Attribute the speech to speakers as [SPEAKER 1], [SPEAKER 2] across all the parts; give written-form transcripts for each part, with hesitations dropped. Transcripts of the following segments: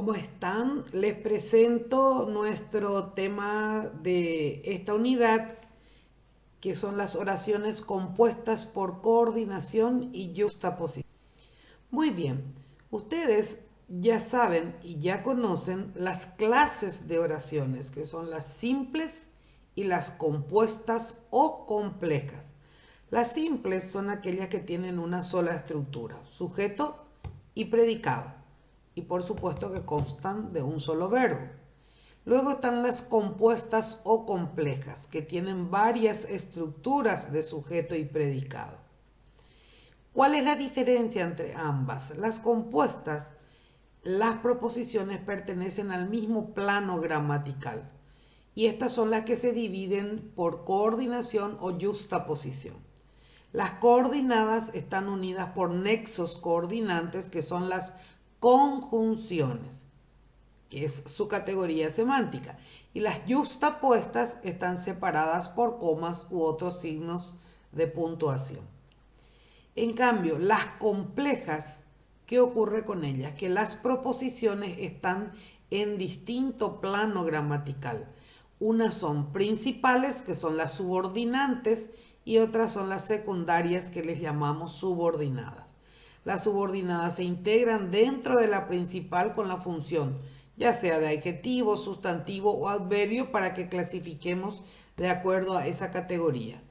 [SPEAKER 1] ¿Cómo están? Les presento nuestro tema de esta unidad, que son las oraciones compuestas por coordinación y yuxtaposición. Muy bien, ustedes ya saben y ya conocen las clases de oraciones, que son las simples y las compuestas o complejas. Las simples son aquellas que tienen una sola estructura, sujeto y predicado, y por supuesto que constan de un solo verbo. Luego están las compuestas o complejas, que tienen varias estructuras de sujeto y predicado. ¿Cuál es la diferencia entre ambas? Las compuestas, las proposiciones pertenecen al mismo plano gramatical, y estas son las que se dividen por coordinación o yuxtaposición. Las coordinadas están unidas por nexos coordinantes, que son las conjunciones, que es su categoría semántica, y las yuxtapuestas están separadas por comas u otros signos de puntuación. En cambio, las complejas, ¿qué ocurre con ellas? Que las proposiciones están en distinto plano gramatical. Unas son principales, que son las subordinantes, y otras son las secundarias, que les llamamos subordinadas. Las subordinadas se integran dentro de la principal con la función, ya sea de adjetivo, sustantivo o adverbio, para que clasifiquemos de acuerdo a esa categoría.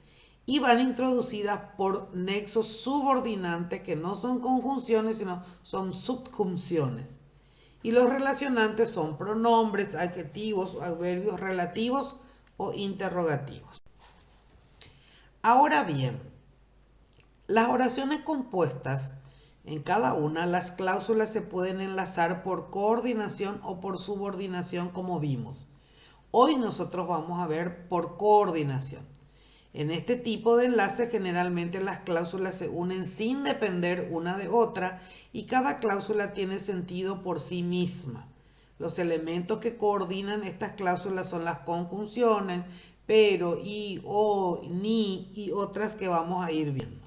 [SPEAKER 1] Y van introducidas por nexos subordinantes, que no son conjunciones, sino son subjunciones. Y los relacionantes son pronombres, adjetivos, adverbios relativos o interrogativos. Ahora bien, las oraciones compuestas, en cada una las cláusulas se pueden enlazar por coordinación o por subordinación, como vimos. Hoy nosotros vamos a ver por coordinación. En este tipo de enlace generalmente las cláusulas se unen sin depender una de otra, y cada cláusula tiene sentido por sí misma. Los elementos que coordinan estas cláusulas son las conjunciones, pero, y, o, ni y otras que vamos a ir viendo.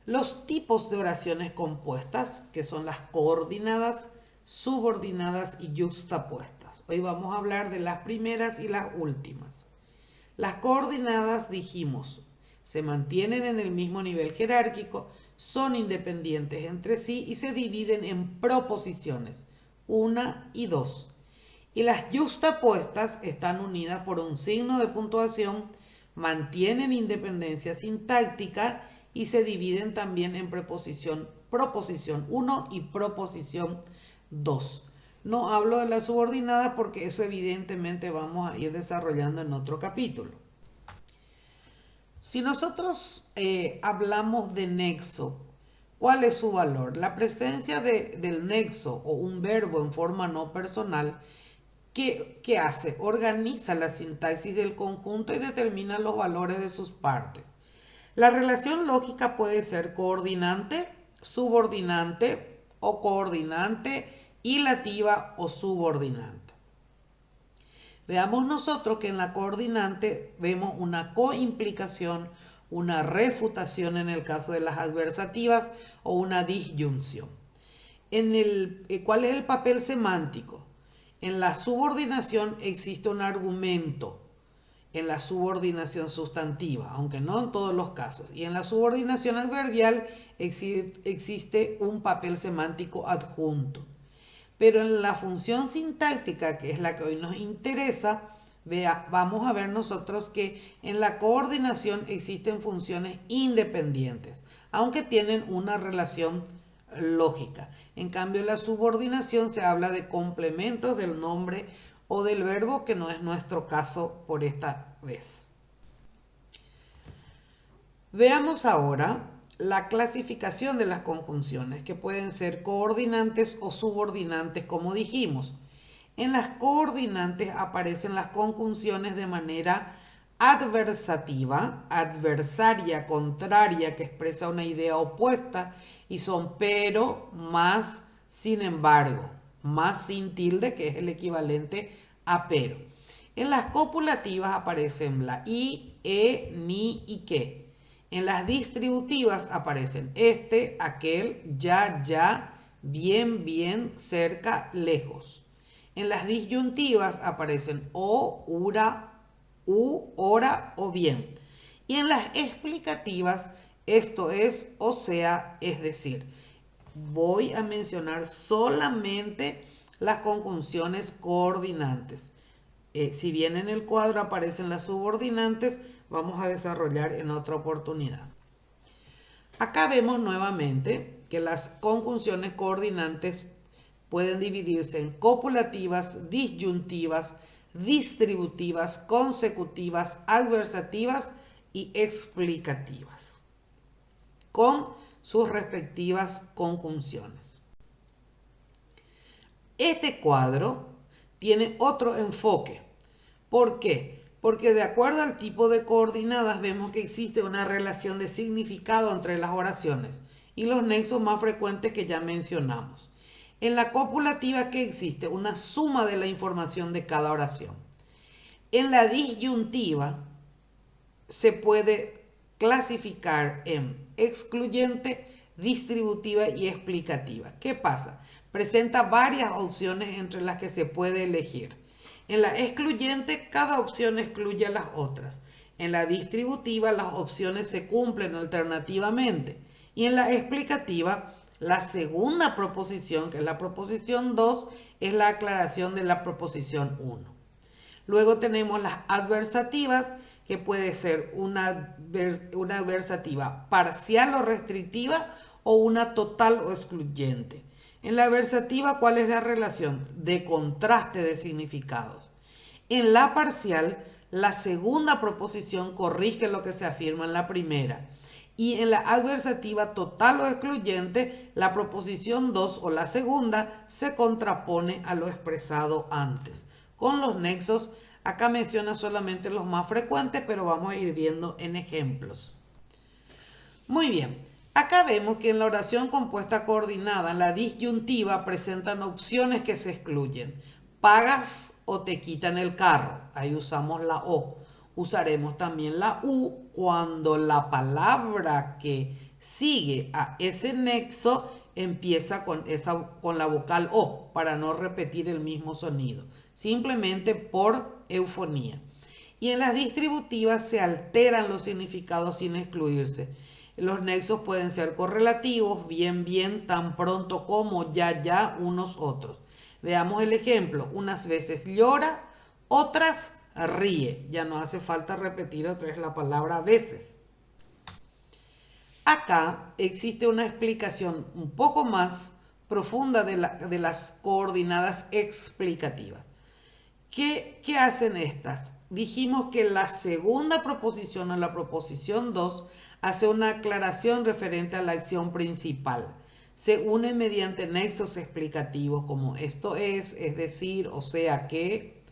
[SPEAKER 1] Los tipos de oraciones compuestas, que son las coordinadas, subordinadas y yuxtapuestas. Hoy vamos a hablar de las primeras y las últimas. Las coordinadas, dijimos, se mantienen en el mismo nivel jerárquico, son independientes entre sí y se dividen en proposiciones, 1 y 2. Y las yuxtapuestas están unidas por un signo de puntuación, mantienen independencia sintáctica y se dividen también en proposición 1 y proposición 2. No hablo de las subordinadas porque eso evidentemente vamos a ir desarrollando en otro capítulo. Si nosotros hablamos de nexo, ¿cuál es su valor? La presencia del nexo o un verbo en forma no personal, ¿qué hace? Organiza la sintaxis del conjunto y determina los valores de sus partes. La relación lógica puede ser coordinante, subordinante o coordinante, ilativa o subordinante. Veamos nosotros que en la coordinante vemos una coimplicación, una refutación en el caso de las adversativas o una disyunción. ¿Cuál es el papel semántico? En la subordinación existe un argumento, en la subordinación sustantiva, aunque no en todos los casos. Y en la subordinación adverbial existe un papel semántico adjunto. Pero en la función sintáctica, que es la que hoy nos interesa, vamos a ver nosotros que en la coordinación existen funciones independientes, aunque tienen una relación lógica. En cambio, en la subordinación se habla de complementos del nombre o del verbo, que no es nuestro caso por esta vez. Veamos ahora la clasificación de las conjunciones, que pueden ser coordinantes o subordinantes, como dijimos. En las coordinantes aparecen las conjunciones de manera adversativa, adversaria, contraria, que expresa una idea opuesta, y son pero, más, sin embargo, más sin tilde, que es el equivalente a pero. En las copulativas aparecen la y, ni y que. En las distributivas aparecen este, aquel, ya, bien, bien, cerca, lejos. En las disyuntivas aparecen o, ura, u, ora o bien. Y en las explicativas, esto es, o sea, es decir. Voy a mencionar solamente las conjunciones coordinantes. Si bien en el cuadro aparecen las subordinantes, vamos a desarrollar en otra oportunidad. Acá vemos nuevamente que las conjunciones coordinantes pueden dividirse en copulativas, disyuntivas, distributivas, consecutivas, adversativas y explicativas, con sus respectivas conjunciones. Este cuadro tiene otro enfoque. ¿Por qué? Porque de acuerdo al tipo de coordinadas vemos que existe una relación de significado entre las oraciones y los nexos más frecuentes que ya mencionamos. En la copulativa, ¿qué existe? Una suma de la información de cada oración. En la disyuntiva se puede clasificar en excluyente, distributiva y explicativa. ¿Qué pasa? Presenta varias opciones entre las que se puede elegir. En la excluyente, cada opción excluye a las otras. En la distributiva, las opciones se cumplen alternativamente. Y en la explicativa, la segunda proposición, que es la proposición 2, es la aclaración de la proposición 1. Luego tenemos las adversativas, que puede ser una adversativa parcial o restrictiva o una total o excluyente. En la adversativa, ¿cuál es la relación? De contraste de significados. En la parcial, la segunda proposición corrige lo que se afirma en la primera. Y en la adversativa total o excluyente, la proposición 2 o la segunda se contrapone a lo expresado antes. Con los nexos, acá menciona solamente los más frecuentes, pero vamos a ir viendo en ejemplos. Muy bien, acá vemos que en la oración compuesta coordinada, en la disyuntiva, presentan opciones que se excluyen. Pagas o te quitan el carro, ahí usamos la O. Usaremos también la U cuando la palabra que sigue a ese nexo empieza con la vocal O, para no repetir el mismo sonido, simplemente por eufonía. Y en las distributivas se alteran los significados sin excluirse. Los nexos pueden ser correlativos, bien, bien, tan pronto como, ya, ya, unos otros. Veamos el ejemplo. Unas veces llora, otras ríe. Ya no hace falta repetir otra vez la palabra veces. Acá existe una explicación un poco más profunda de las coordinadas explicativas. ¿Qué hacen estas? Dijimos que la segunda proposición o la proposición 2 hace una aclaración referente a la acción principal. Se une mediante nexos explicativos como esto es decir, o sea que.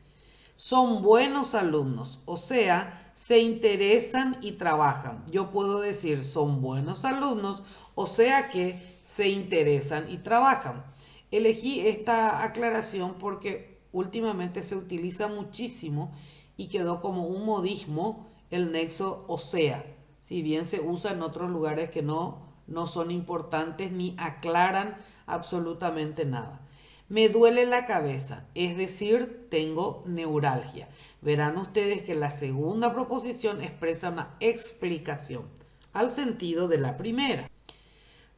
[SPEAKER 1] Son buenos alumnos, o sea, se interesan y trabajan. Yo puedo decir son buenos alumnos, o sea que se interesan y trabajan. Elegí esta aclaración porque últimamente se utiliza muchísimo y quedó como un modismo el nexo o sea, si bien se usa en otros lugares que no son importantes ni aclaran absolutamente nada. Me duele la cabeza, es decir, tengo neuralgia. Verán ustedes que la segunda proposición expresa una explicación al sentido de la primera.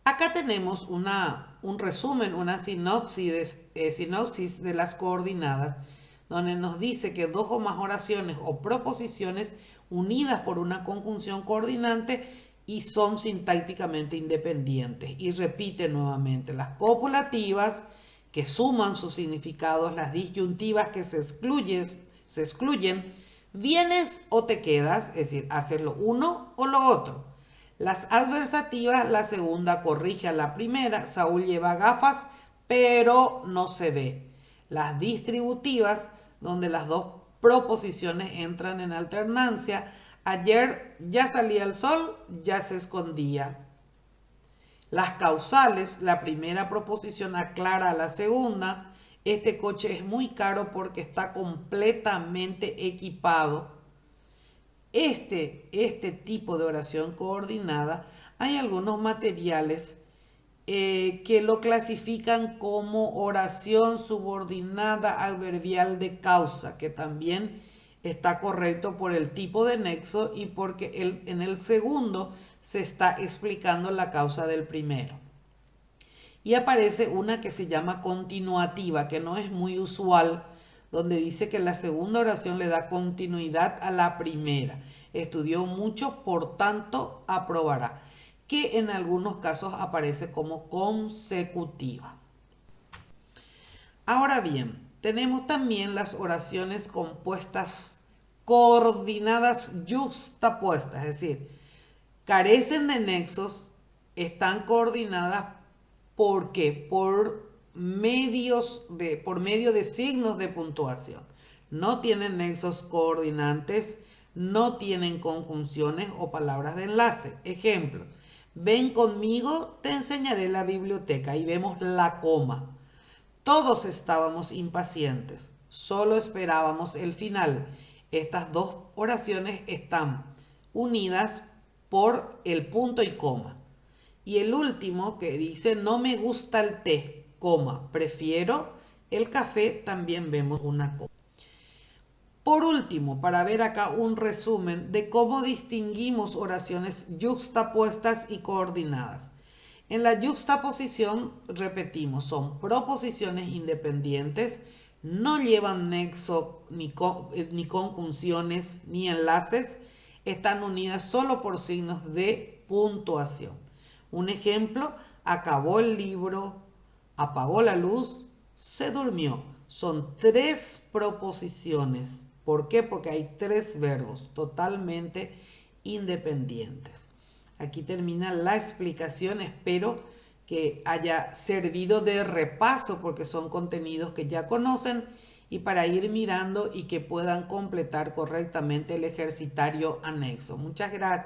[SPEAKER 1] Acá tenemos un resumen, una sinopsis de las coordinadas, donde nos dice que dos o más oraciones o proposiciones unidas por una conjunción coordinante y son sintácticamente independientes. Y repite nuevamente las copulativas, que suman sus significados, las disyuntivas que se excluyen, vienes o te quedas, es decir, hacer lo uno o lo otro. Las adversativas, la segunda corrige a la primera, Saúl lleva gafas, pero no se ve. Las distributivas, donde las dos proposiciones entran en alternancia, ayer ya salía el sol, ya se escondía. Las causales, la primera proposición aclara a la segunda. Este coche es muy caro porque está completamente equipado. Este tipo de oración coordinada, hay algunos materiales que lo clasifican como oración subordinada adverbial de causa, que también está correcto por el tipo de nexo y porque en el segundo se está explicando la causa del primero. Y aparece una que se llama continuativa, que no es muy usual, donde dice que la segunda oración le da continuidad a la primera. Estudió mucho, por tanto, aprobará, que en algunos casos aparece como consecutiva. Ahora bien, tenemos también las oraciones compuestas coordinadas yuxtapuestas, es decir, carecen de nexos, están coordinadas porque por medio de signos de puntuación. No tienen nexos coordinantes, no tienen conjunciones o palabras de enlace. Ejemplo, ven conmigo, te enseñaré la biblioteca, y vemos la coma. Todos estábamos impacientes, solo esperábamos el final. Estas dos oraciones están unidas por el punto y coma. Y el último que dice, no me gusta el té, coma, prefiero el café, también vemos una coma. Por último, para ver acá un resumen de cómo distinguimos oraciones yuxtapuestas y coordinadas. En la yuxtaposición, repetimos, son proposiciones independientes, no llevan nexo ni conjunciones ni enlaces, están unidas solo por signos de puntuación. Un ejemplo, acabó el libro, apagó la luz, se durmió. Son tres proposiciones. ¿Por qué? Porque hay tres verbos totalmente independientes. Aquí termina la explicación. Espero que haya servido de repaso porque son contenidos que ya conocen y para ir mirando y que puedan completar correctamente el ejercitario anexo. Muchas gracias.